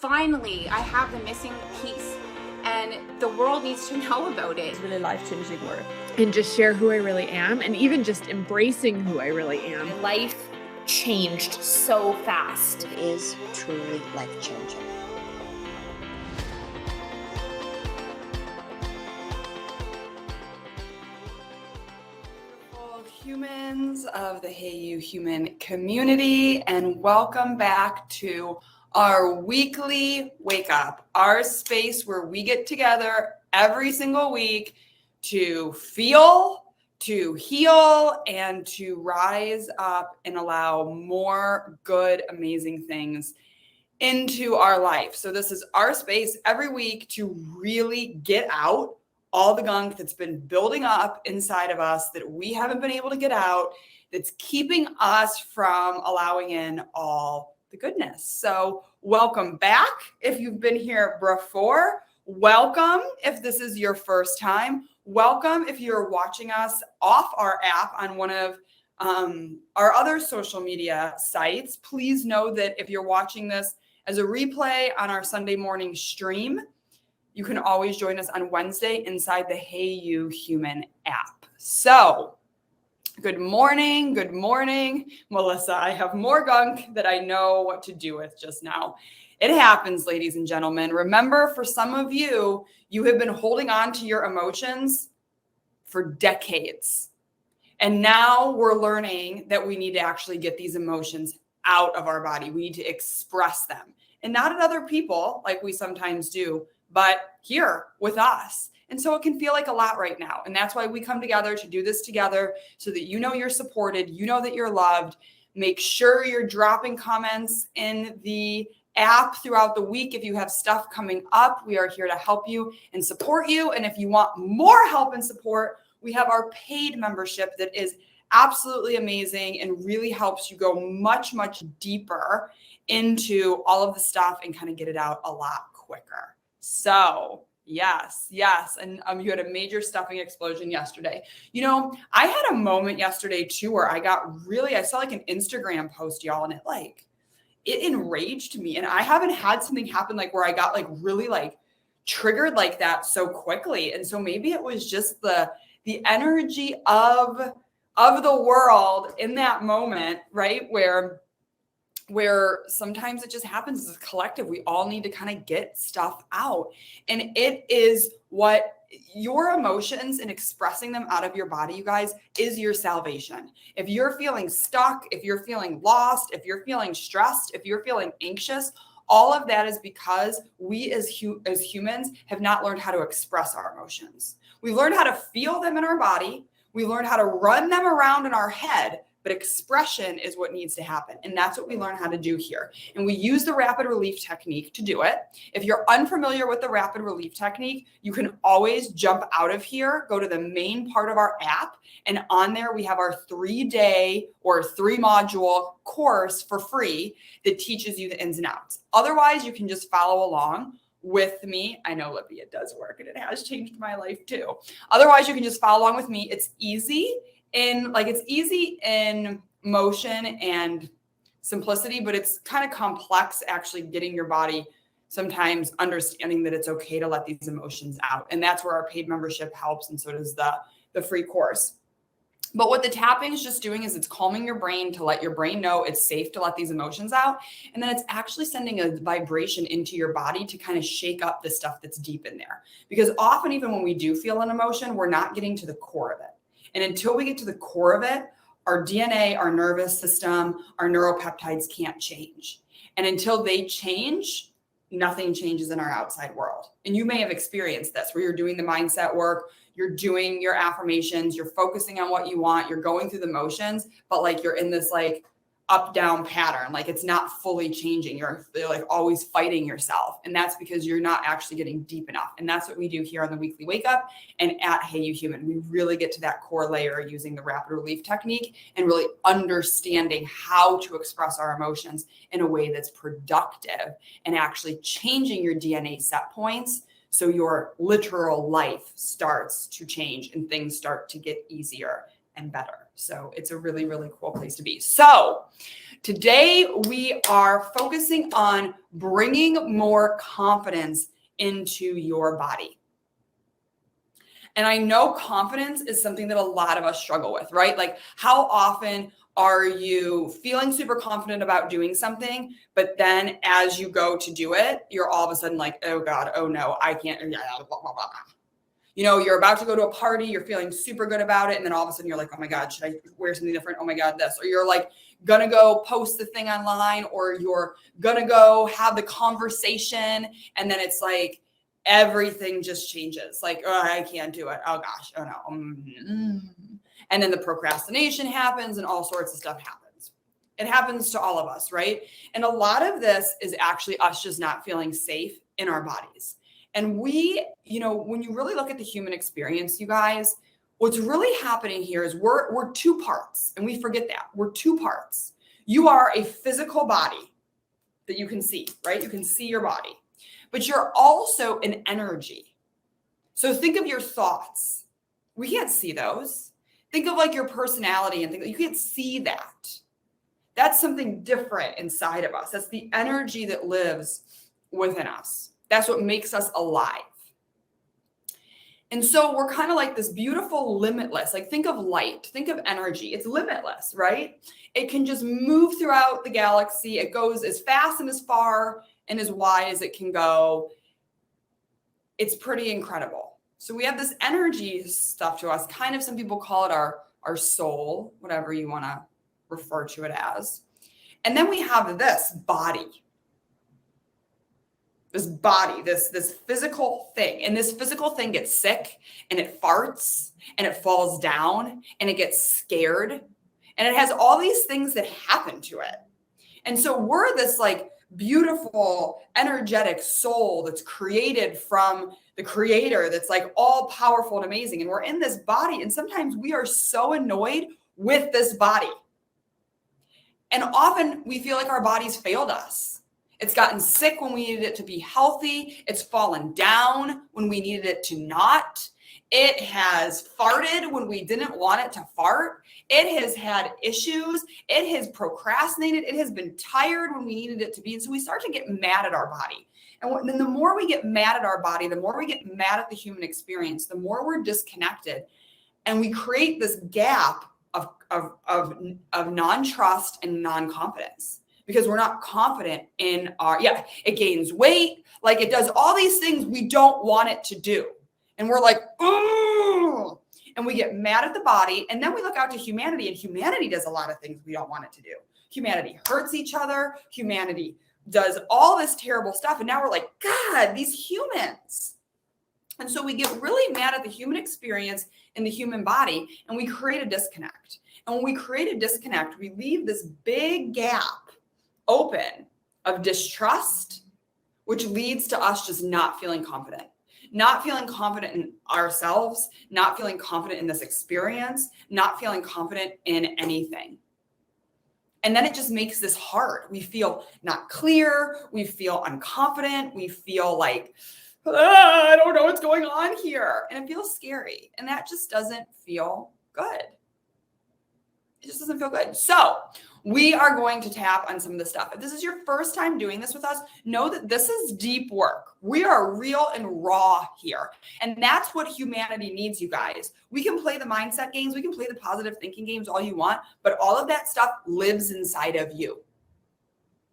finally, I have the missing piece and the world needs to know about it. It's really life-changing work. And just share who I really am, and even just embracing who I really am. My life changed so fast. It is truly life-changing. Humans of the Hey You Human community, and welcome back to our weekly wake up, our space where we get together every single week to feel, to heal, and to rise up and allow more good, amazing things into our life. So this is our space every week to really get out all the gunk that's been building up inside of us that we haven't been able to get out, that's keeping us from allowing in all the goodness. So welcome back. If you've been here before, welcome. If this is your first time, welcome. If you're watching us off our app on one of our other social media sites, please know that if you're watching this as a replay on our Sunday morning stream, you can always join us on Wednesday inside the Hey You Human app. So, good morning, Melissa. I have more gunk that I know what to do with just now. It happens, ladies and gentlemen. Remember, for some of you, you have been holding on to your emotions for decades. And now we're learning that we need to actually get these emotions out of our body. We need to express them. And not at other people like we sometimes do, but here with us. And so it can feel like a lot right now. And that's why we come together to do this together so that you know you're supported, you know that you're loved. Make sure you're dropping comments in the app throughout the week. If you have stuff coming up, we are here to help you and support you. And if you want more help and support, we have our paid membership that is absolutely amazing and really helps you go much, much deeper into all of the stuff and kind of get it out a lot quicker. So yes. And you had a major stuffing explosion yesterday. You know, I had a moment yesterday too, where I saw like an Instagram post, y'all, and it enraged me. And I haven't had something happen like where I got like really like triggered like that so quickly. And so maybe it was just the energy of the world in that moment, right? Where sometimes it just happens as a collective. We all need to kind of get stuff out. And it is what your emotions and expressing them out of your body, you guys, is your salvation. If you're feeling stuck, if you're feeling lost, if you're feeling stressed, if you're feeling anxious, all of that is because we as humans have not learned how to express our emotions. We learned how to feel them in our body. We learned how to run them around in our head. But expression is what needs to happen. And that's what we learn how to do here. And we use the rapid relief technique to do it. If you're unfamiliar with the rapid relief technique, you can always jump out of here, go to the main part of our app. And on there, we have our 3-day or 3-module course for free that teaches you the ins and outs. Otherwise, you can just follow along with me. I know, Libby, it does work and it has changed my life too. Otherwise, you can just follow along with me. It's easy in motion and simplicity, but it's kind of complex actually getting your body sometimes understanding that it's okay to let these emotions out. And that's where our paid membership helps. And so does the free course. But what the tapping is just doing is it's calming your brain to let your brain know it's safe to let these emotions out. And then it's actually sending a vibration into your body to kind of shake up the stuff that's deep in there. Because often, even when we do feel an emotion, we're not getting to the core of it. And until we get to the core of it, our DNA, our nervous system, our neuropeptides can't change. And until they change, nothing changes in our outside world. And you may have experienced this where you're doing the mindset work, you're doing your affirmations, you're focusing on what you want, you're going through the motions, but like you're in this like up-down pattern, like it's not fully changing. You're like always fighting yourself. And that's because you're not actually getting deep enough. And that's what we do here on the weekly wake up and at Hey You Human. We really get to that core layer using the rapid relief technique and really understanding how to express our emotions in a way that's productive and actually changing your DNA set points. So your literal life starts to change and things start to get easier and better. So it's a really, really cool place to be. So today we are focusing on bringing more confidence into your body. And I know confidence is something that a lot of us struggle with, right? Like, how often are you feeling super confident about doing something, but then as you go to do it, you're all of a sudden like, oh God, oh no, I can't, blah, blah, blah, blah. You know, you're about to go to a party, you're feeling super good about it, and then all of a sudden you're like, oh my God, should I wear something different? Oh my God, this. Or you're like gonna go post the thing online, or you're gonna go have the conversation, and then it's like, everything just changes. Like, oh, I can't do it. Oh gosh, oh no. And then the procrastination happens and all sorts of stuff happens. It happens to all of us, right? And a lot of this is actually us just not feeling safe in our bodies. And we, you know, when you really look at the human experience, you guys, what's really happening here is we're two parts, and we forget that. We're two parts. You are a physical body that you can see, right? You can see your body. But you're also an energy. So think of your thoughts. We can't see those. Think of like your personality and you can't see that. That's something different inside of us. That's the energy that lives within us. That's what makes us alive. And so we're kind of like this beautiful limitless, like think of light, think of energy. It's limitless, right? It can just move throughout the galaxy. It goes as fast and as far and as wide as it can go. It's pretty incredible. So we have this energy stuff to us. Kind of, some people call it our soul, whatever you want to refer to it as. And then we have this body. This physical thing. And this physical thing gets sick and it farts and it falls down and it gets scared. And it has all these things that happen to it. And so we're this like beautiful, energetic soul that's created from the creator, that's like all powerful and amazing. And we're in this body. And sometimes we are so annoyed with this body. And often we feel like our bodies failed us. It's gotten sick when we needed it to be healthy. It's fallen down when we needed it to not. It has farted when we didn't want it to fart. It has had issues. It has procrastinated. It has been tired when we needed it to be. And so we start to get mad at our body. And then the more we get mad at our body, the more we get mad at the human experience, the more we're disconnected. And we create this gap of non-trust and non-confidence. Because we're not confident in it gains weight. Like it does all these things we don't want it to do. And we're like, oh, and we get mad at the body. And then we look out to humanity, and humanity does a lot of things we don't want it to do. Humanity hurts each other. Humanity does all this terrible stuff. And now we're like, God, these humans. And so we get really mad at the human experience in the human body, and we create a disconnect. And when we create a disconnect, we leave this big gap open of distrust, which leads to us just not feeling confident in ourselves, not feeling confident in this experience, not feeling confident in anything. And then it just makes this hard. We feel not clear. We feel unconfident. We feel like, I don't know what's going on here. And it feels scary. And that just doesn't feel good. It just doesn't feel good. So we are going to tap on some of the stuff. If this is your first time doing this with us, know that this is deep work. We are real and raw here. And that's what humanity needs, you guys. We can play the mindset games. We can play the positive thinking games all you want, but all of that stuff lives inside of you.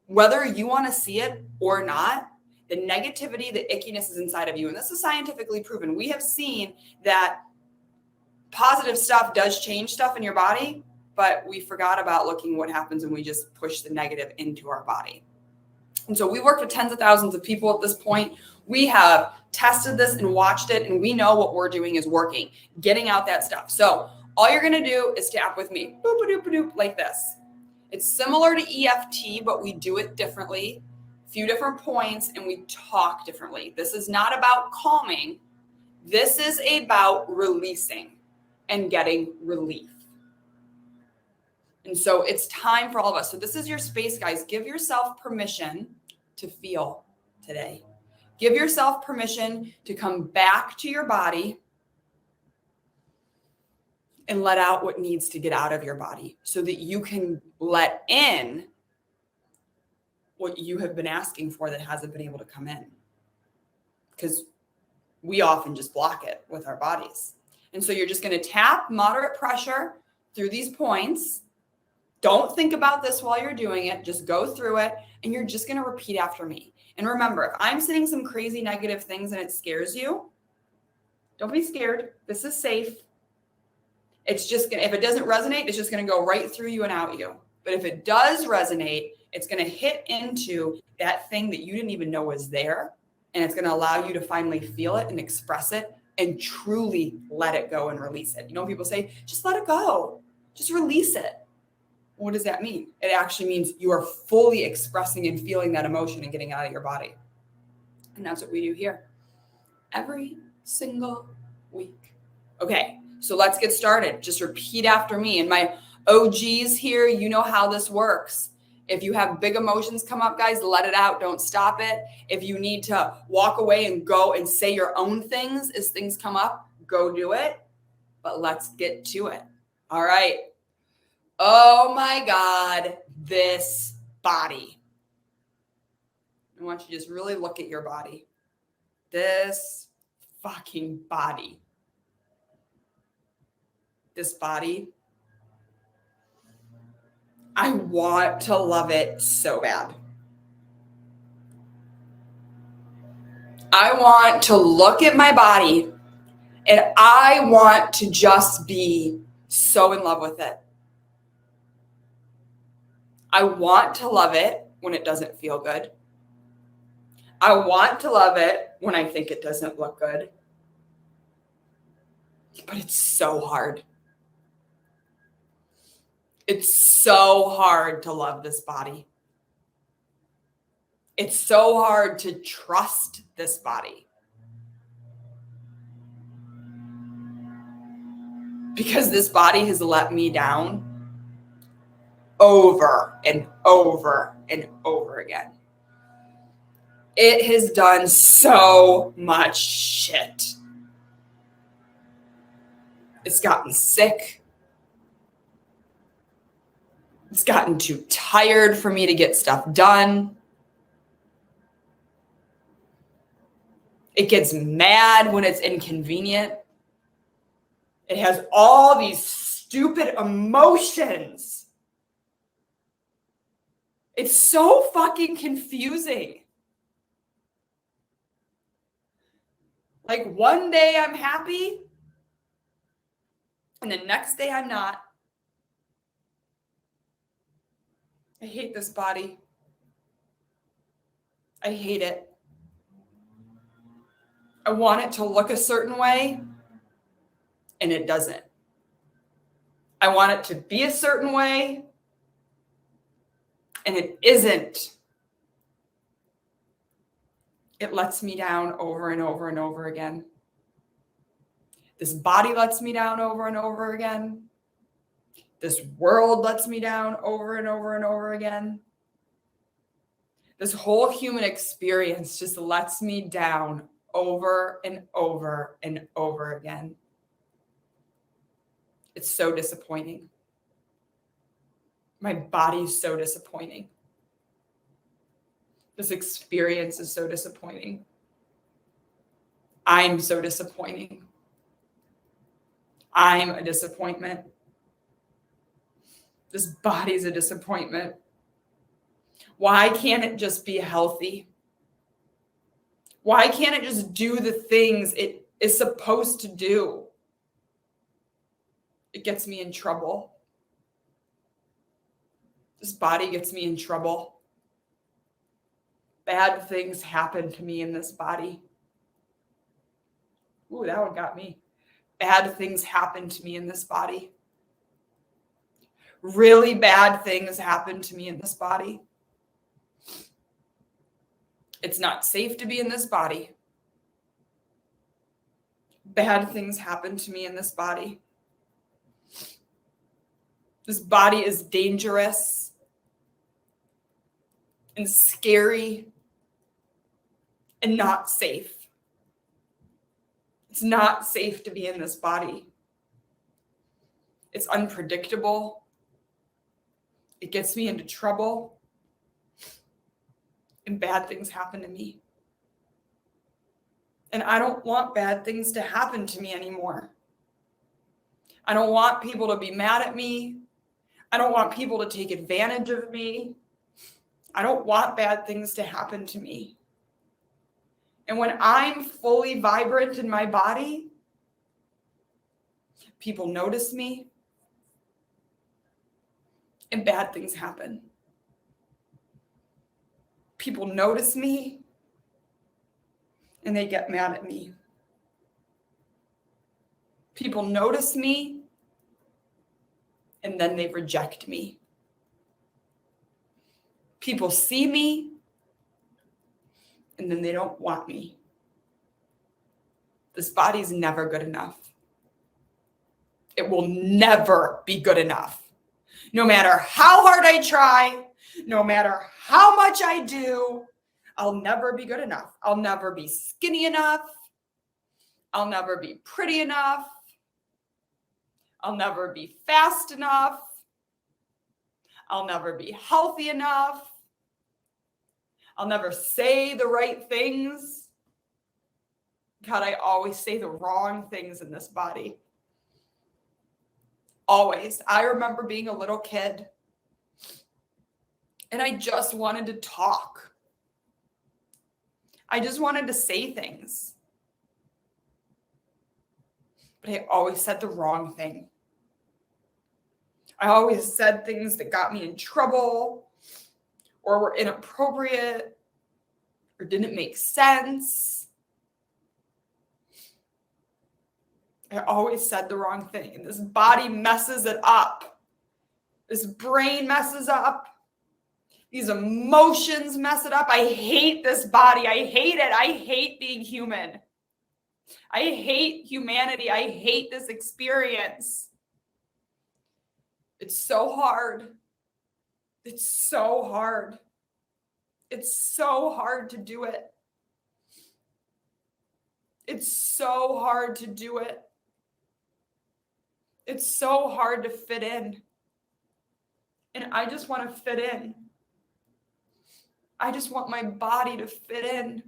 Whether you want to see it or not, the negativity, the ickiness is inside of you. And this is scientifically proven. We have seen that positive stuff does change stuff in your body, but we forgot about looking what happens when we just push the negative into our body. And so we worked with tens of thousands of people at this point. We have tested this and watched it, and we know what we're doing is working, getting out that stuff. So all you're going to do is tap with me, boop-a-doop-a-doop, like this. It's similar to EFT, but we do it differently, a few different points, and we talk differently. This is not about calming. This is about releasing and getting relief. And so it's time for all of us. So this is your space, guys. Give yourself permission to feel today. Give yourself permission to come back to your body and let out what needs to get out of your body so that you can let in what you have been asking for that hasn't been able to come in. Because we often just block it with our bodies. And so you're just going to tap moderate pressure through these points. Don't think about this while you're doing it. Just go through it. And you're just going to repeat after me. And remember, if I'm saying some crazy negative things and it scares you, don't be scared. This is safe. It's just going to, if it doesn't resonate, it's just going to go right through you and out you. But if it does resonate, it's going to hit into that thing that you didn't even know was there. And it's going to allow you to finally feel it and express it and truly let it go and release it. You know, people say, just let it go. Just release it. What does that mean? It actually means you are fully expressing and feeling that emotion and getting it out of your body. And that's what we do here every single week. Okay, so let's get started. Just repeat after me. And my OGs here, you know how this works. If you have big emotions come up, guys, let it out. Don't stop it. If you need to walk away and go and say your own things as things come up, go do it. But let's get to it. All right. Oh my God, this body. I want you to just really look at your body. This fucking body. This body. I want to love it so bad. I want to look at my body and I want to just be so in love with it. I want to love it when it doesn't feel good. I want to love it when I think it doesn't look good. But it's so hard. It's so hard to love this body. It's so hard to trust this body. Because this body has let me down over and over and over again. It has done so much shit. It's gotten sick. It's gotten too tired for me to get stuff done. It gets mad when it's inconvenient. It has all these stupid emotions. It's so fucking confusing. Like one day I'm happy and the next day I'm not. I hate this body. I hate it. I want it to look a certain way and it doesn't. I want it to be a certain way and it isn't. It lets me down over and over and over again. This body lets me down over and over again. This world lets me down over and over and over again. This whole human experience just lets me down over and over and over again. It's so disappointing. My body's so disappointing. This experience is so disappointing. I'm so disappointing. I'm a disappointment. This body's a disappointment. Why can't it just be healthy? Why can't it just do the things it is supposed to do? It gets me in trouble. This body gets me in trouble. Bad things happen to me in this body. Ooh, that one got me. Bad things happen to me in this body. Really bad things happen to me in this body. It's not safe to be in this body. Bad things happen to me in this body. This body is dangerous and scary and not safe. It's not safe to be in this body. It's unpredictable. It gets me into trouble. And bad things happen to me. And I don't want bad things to happen to me anymore. I don't want people to be mad at me. I don't want people to take advantage of me. I don't want bad things to happen to me. And when I'm fully vibrant in my body, people notice me and bad things happen. People notice me and they get mad at me. People notice me and then they reject me. People see me and then they don't want me. This body's never good enough. It will never be good enough. No matter how hard I try, no matter how much I do, I'll never be good enough. I'll never be skinny enough. I'll never be pretty enough. I'll never be fast enough. I'll never be healthy enough. I'll never say the right things. God, I always say the wrong things in this body. Always. I remember being a little kid and I just wanted to talk. I just wanted to say things. But I always said the wrong thing. I always said things that got me in trouble or were inappropriate or didn't make sense. I always said the wrong thing. And this body messes it up. This brain messes up. These emotions mess it up. I hate this body. I hate it. I hate being human. I hate humanity. I hate this experience. It's so hard. It's so hard. It's so hard to do it. It's so hard to do it. It's so hard to fit in. And I just want to fit in. I just want my body to fit in.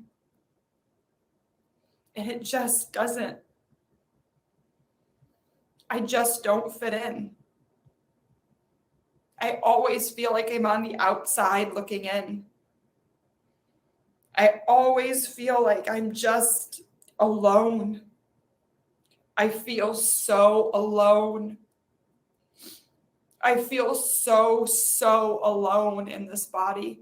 And it just doesn't. I just don't fit in. I always feel like I'm on the outside looking in. I always feel like I'm just alone. I feel so alone. I feel so alone in this body.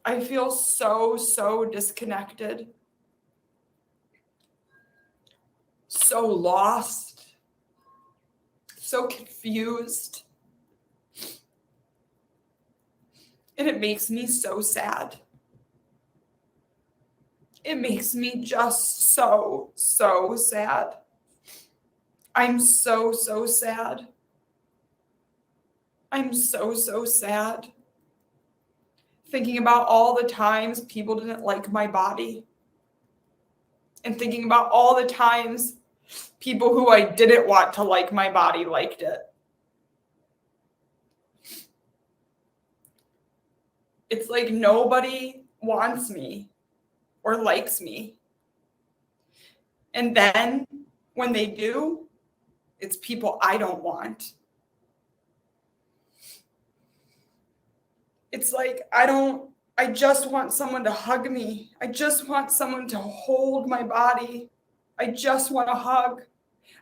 I feel so disconnected. So lost. So confused. And it makes me so sad. It makes me just so sad. I'm so sad. I'm so sad. Thinking about all the times people didn't like my body. And thinking about all the times people who I didn't want to like my body liked it. It's like nobody wants me or likes me. And then when they do, it's people I don't want. It's like I just want someone to hug me. I just want someone to hold my body. I just want a hug.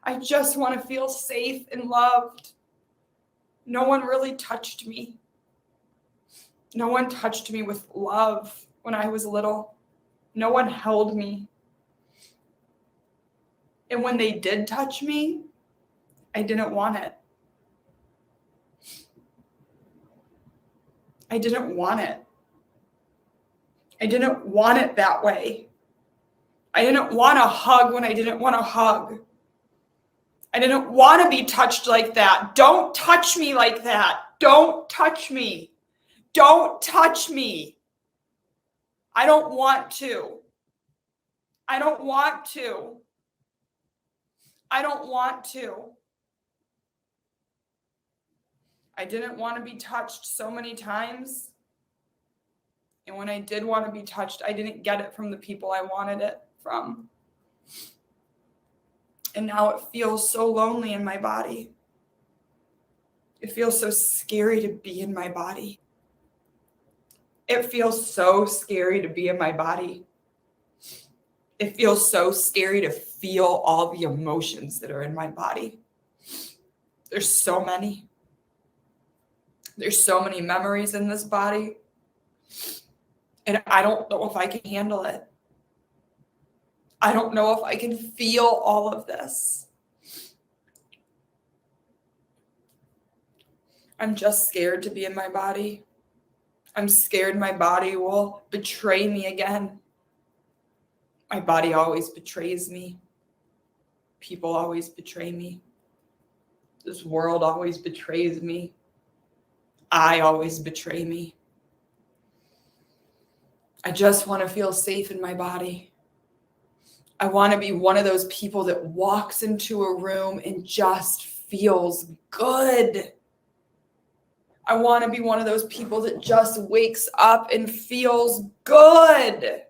I just want to feel safe and loved. No one really touched me. No one touched me with love when I was little. No one held me. And when they did touch me, I didn't want it. I didn't want it. I didn't want it that way. I didn't want a hug when I didn't want a hug. I didn't want to be touched like that. Don't touch me like that. Don't touch me. Don't touch me. I don't want to. I don't want to. I don't want to. I didn't want to be touched so many times. And when I did want to be touched, I didn't get it from the people I wanted it from. And now it feels so lonely in my body. It feels so scary to be in my body. It feels so scary to be in my body. It feels so scary to feel all the emotions that are in my body. There's so many. There's so many memories in this body. And I don't know if I can handle it. I don't know if I can feel all of this. I'm just scared to be in my body. I'm scared my body will betray me again. My body always betrays me. People always betray me. This world always betrays me. I always betray me. I just want to feel safe in my body. I want to be one of those people that walks into a room and just feels good. I want to be one of those people that just wakes up and feels good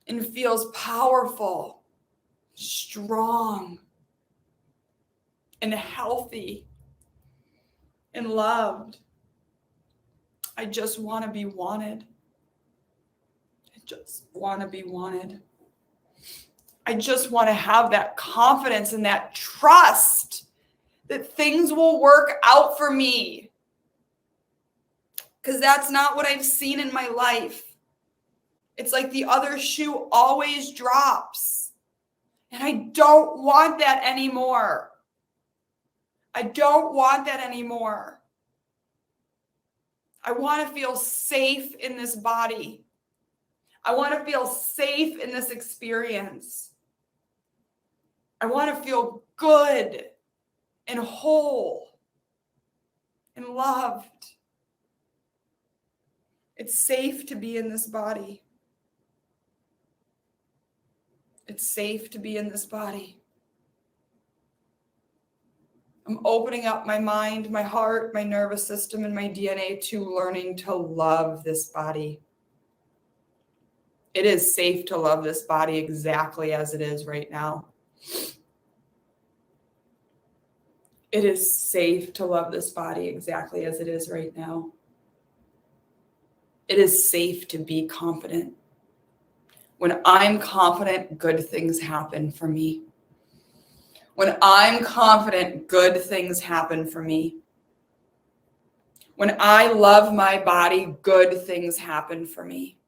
and feels powerful, strong, and healthy and loved. I just want to be wanted. I just want to be wanted. I just want to have that confidence and that trust that things will work out for me. Because that's not what I've seen in my life. It's like the other shoe always drops. And I don't want that anymore. I don't want that anymore. I want to feel safe in this body. I want to feel safe in this experience. I want to feel good and whole and loved. It's safe to be in this body. It's safe to be in this body. I'm opening up my mind, my heart, my nervous system, and my DNA to learning to love this body. It is safe to love this body exactly as it is right now. It is safe to love this body exactly as it is right now. It is safe to be confident. When I'm confident, good things happen for me. When I'm confident, good things happen for me. When I love my body, good things happen for me.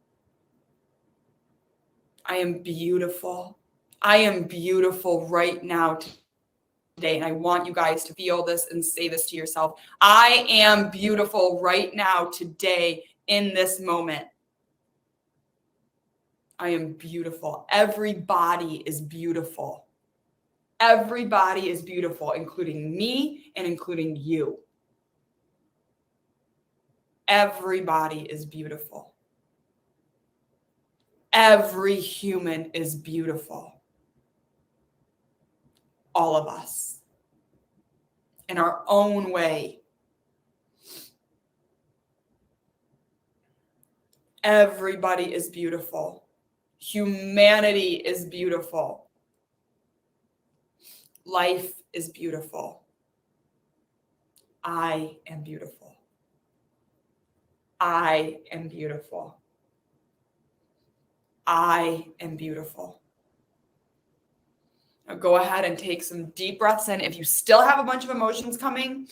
I am beautiful. I am beautiful right now today. And I want you guys to feel this and say this to yourself. I am beautiful right now today in this moment. I am beautiful. Everybody is beautiful. Everybody is beautiful, including me and including you. Everybody is beautiful. Every human is beautiful. All of us. In our own way. Everybody is beautiful. Humanity is beautiful. Life is beautiful. I am beautiful. I am beautiful. I am beautiful. Now go ahead and take some deep breaths in. If you still have a bunch of emotions coming,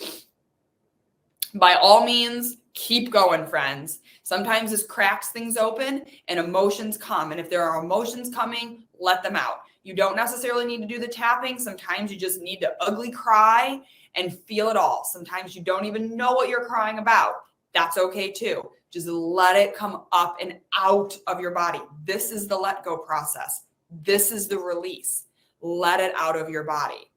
by all means, keep going, friends. Sometimes this cracks things open and emotions come. And if there are emotions coming, let them out. You don't necessarily need to do the tapping. Sometimes you just need to ugly cry and feel it all. Sometimes you don't even know what you're crying about. That's okay too. Just let it come up and out of your body. This is the let go process. This is the release. Let it out of your body.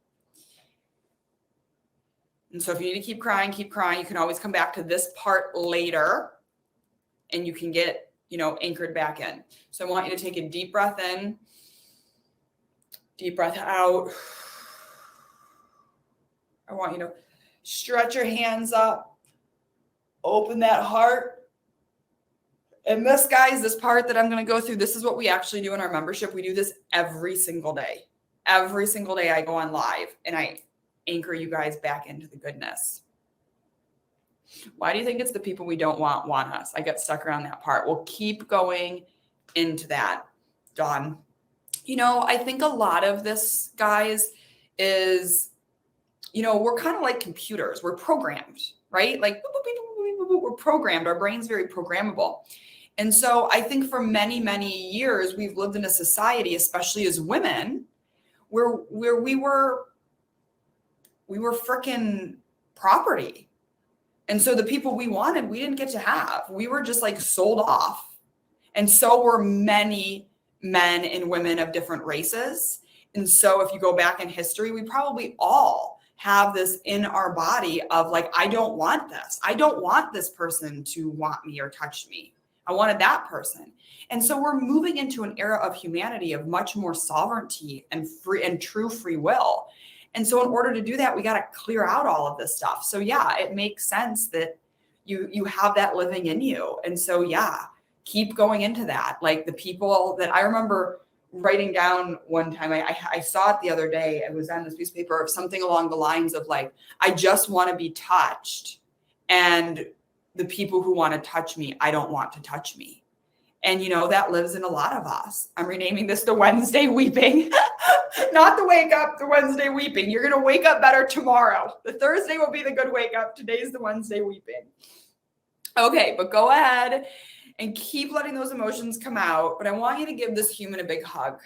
And so if you need to keep crying, keep crying. You can always come back to this part later and you can get, anchored back in. So I want you to take a deep breath in, deep breath out. I want you to Stretch your hands up. Open that heart. And this, guys, this part that I'm going to go through, this is what we actually do in our membership. We do this every single day. Every single day I go on live and I anchor you guys back into the goodness. Why do you think it's the people we don't want us? I get stuck around that part. We'll keep going into that. Dawn. I think a lot of this, guys, is, we're kind of like computers. We're programmed, right? Like we're programmed. Our brain's very programmable. And so I think for many, many years, we've lived in a society, especially as women, where we were freaking property. And so the people we wanted, we didn't get to have. We were just like sold off. And so were many men and women of different races. And so if you go back in history, we probably all have this in our body of like, I don't want this. I don't want this person to want me or touch me. I wanted that person. And so we're moving into an era of humanity of much more sovereignty and free and true free will. And so in order to do that, we got to clear out all of this stuff. So yeah, it makes sense that you have that living in you. And so yeah, keep going into that. Like the people that I remember writing down one time, I saw it the other day. It was on this piece of paper of something along the lines of like, I just want to be touched. And the people who want to touch me, I don't want to touch me. And that lives in a lot of us. I'm renaming this the Wednesday weeping, not the wake up, the Wednesday weeping. You're going to wake up better tomorrow. The Thursday will be the good wake up. Today's the Wednesday weeping. Okay, but go ahead and keep letting those emotions come out. But I want you to give this human a big hug.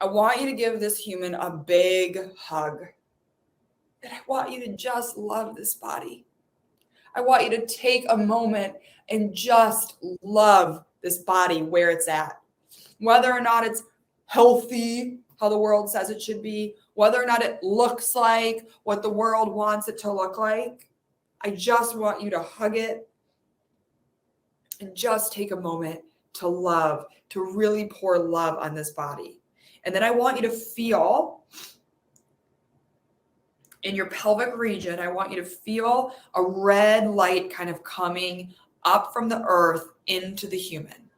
I want you to give this human a big hug. And I want you to just love this body. I want you to take a moment and just love this body where it's at. Whether or not it's healthy, how the world says it should be, whether or not it looks like what the world wants it to look like, I just want you to hug it and just take a moment to love, to really pour love on this body. And then I want you to feel in your pelvic region, I want you to feel a red light kind of coming up from the earth into the human.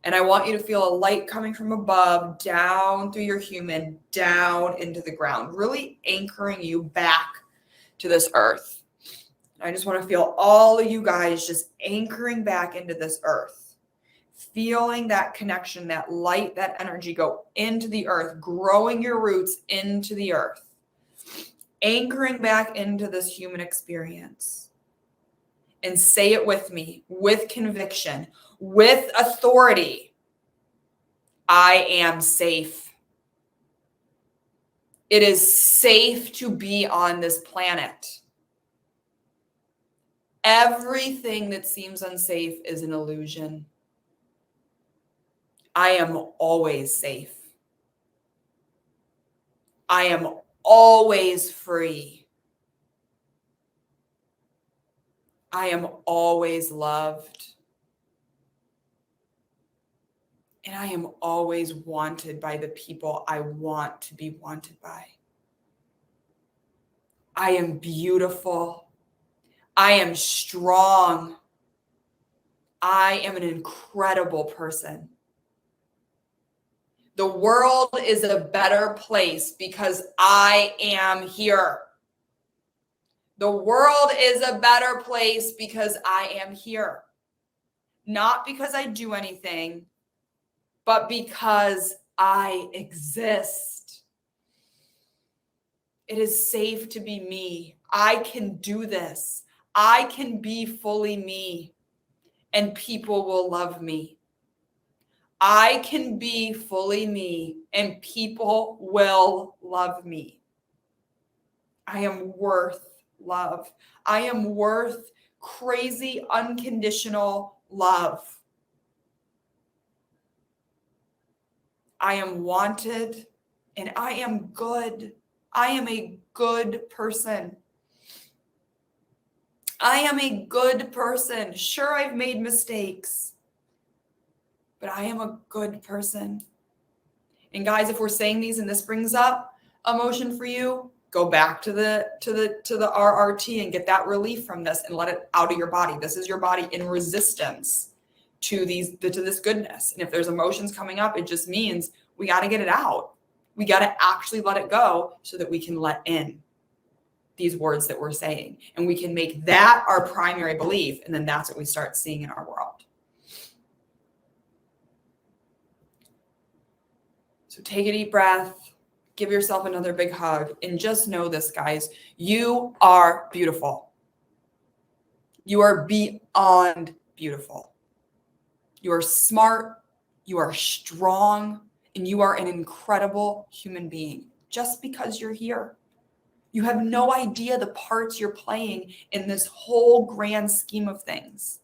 And I want you to feel a light coming from above, down through your human, down into the ground, really anchoring you back to this earth. I just want to feel all of you guys just anchoring back into this earth, feeling that connection, that light, that energy go into the earth, growing your roots into the earth. Anchoring back into this human experience. And say it with me, with conviction, with authority. I am safe. It is safe to be on this planet. Everything that seems unsafe is an illusion. I am always safe. I am always free. I am always loved. And I am always wanted by the people I want to be wanted by. I am beautiful. I am strong. I am an incredible person. The world is a better place because I am here. The world is a better place because I am here. Not because I do anything, but because I exist. It is safe to be me. I can do this. I can be fully me, and people will love me. I can be fully me, and people will love me. I am worth love. I am worth crazy, unconditional love. I am wanted, and I am good. I am a good person. I am a good person. Sure, I've made mistakes, but I am a good person. And guys, if we're saying these and this brings up emotion for you, Go back to the RRT and get that relief from this and let it out of your body. This is your body in resistance to this goodness. And if there's emotions coming up, it just means we got to get it out. We got to actually let it go so that we can let in these words that we're saying. And we can make that our primary belief. And then that's what we start seeing in our world. So take a deep breath, give yourself another big hug, and just know this, guys, you are beautiful. You are beyond beautiful. You are smart, you are strong, and you are an incredible human being just because you're here. You have no idea the parts you're playing in this whole grand scheme of things.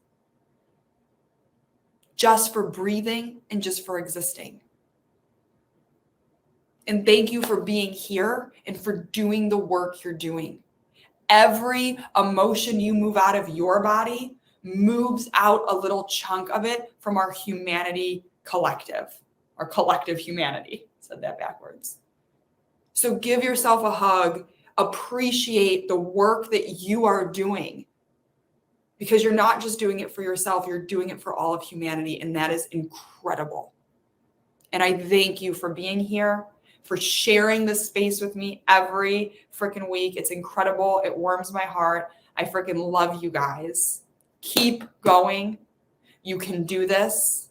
Just for breathing and just for existing. And thank you for being here and for doing the work you're doing. Every emotion you move out of your body moves out a little chunk of it from our humanity collective, our collective humanity. Said that backwards. So give yourself a hug, appreciate the work that you are doing, because you're not just doing it for yourself, you're doing it for all of humanity, and that is incredible. And I thank you for being here, for sharing this space with me every freaking week. It's incredible. It warms my heart. I freaking love you guys. Keep going. You can do this.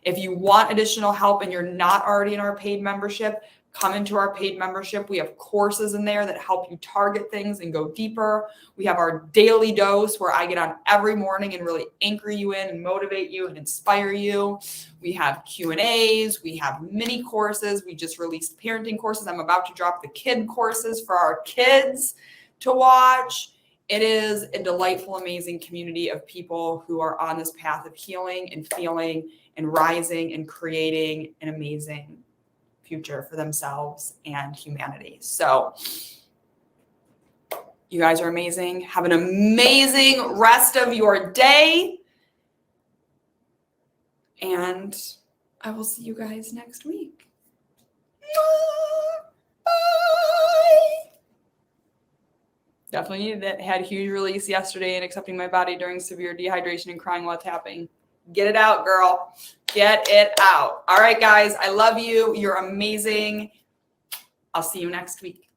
If you want additional help and you're not already in our paid membership, come into our paid membership. We have courses in there that help you target things and go deeper. We have our daily dose where I get on every morning and really anchor you in and motivate you and inspire you. We have Q&As. We have mini courses. We just released parenting courses. I'm about to drop the kid courses for our kids to watch. It is a delightful, amazing community of people who are on this path of healing and feeling and rising and creating an amazing future for themselves and humanity. So you guys are amazing. Have an amazing rest of your day. And I will see you guys next week. Bye. Definitely needed it. Had a huge release yesterday in accepting my body during severe dehydration and crying while tapping. Get it out, girl. Get it out. All right, guys. I love you. You're amazing. I'll see you next week.